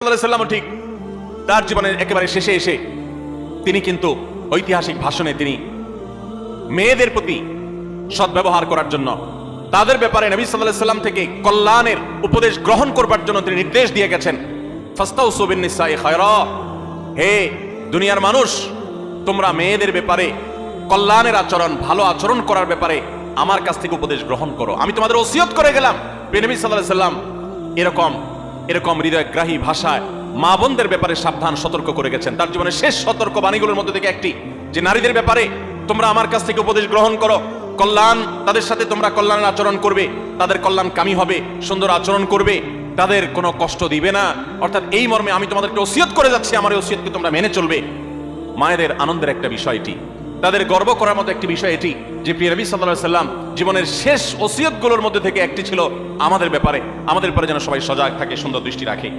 সাল্লাল্লাহু আলাইহি সাল্লামও ঠিক তার জীবনের একেবারে শেষে এসে তিনি কিন্তু ঐতিহাসিক ভাষণে তিনি মেয়েদের প্রতি সদ্ব্যবহার করার জন্য, তাদের ব্যাপারে নবী সাল্লাল্লাহু আলাইহি সাল্লাম থেকে কল্যাণের উপদেশ গ্রহণ করবার জন্য তিনি নির্দেশ দিয়ে গেছেন, ফাস্তাউসু বিন-নিসাই খায়রা, হে দুনিয়ার মানুষ, তোমরা মেয়েদের ব্যাপারে কল্যাণের আচরণ, ভালো আচরণ করার ব্যাপারে আমার কাছ থেকে উপদেশ গ্রহণ করো, আমি তোমাদের ওসিয়ত করে গেলাম। নবী সাল্লাল্লাহু আলাইহি সাল্লাম এরকম হৃদয়গ্রাহী ভাষায় মা বোনদের ব্যাপারে সাবধান সতর্ক করে গেছেন। তার জীবনের শেষ সতর্ক বাণীগুলোর মধ্যে থেকে একটি, যে নারীদের ব্যাপারে তোমরা আমার কাছ থেকে উপদেশ গ্রহণ করো, কল্যাণ, তাদের সাথে তোমরা কল্যাণের আচরণ করবে, তাদের কল্যাণ কামী হবে, সুন্দর আচরণ করবে, তাদের কোনো কষ্ট দিবে না। অর্থাৎ এই মর্মে আমি তোমাদেরকে ওসিয়ত করে যাচ্ছি, আমার এই ওসিয়তকে তোমরা মেনে চলবে। মায়েদের আনন্দের একটা বিষয় এটি, তাদের গর্ব করার মতো একটি বিষয় এটি যে প্রিয় নবী সাল্লাল্লাহু আলাইহি সাল্লাম জীবনের শেষ ওসিয়তগুলোর মধ্যে থেকে একটি ছিল আমাদের ব্যাপারে যেন সবাই সজাগ থাকে, সুন্দর দৃষ্টি রাখে।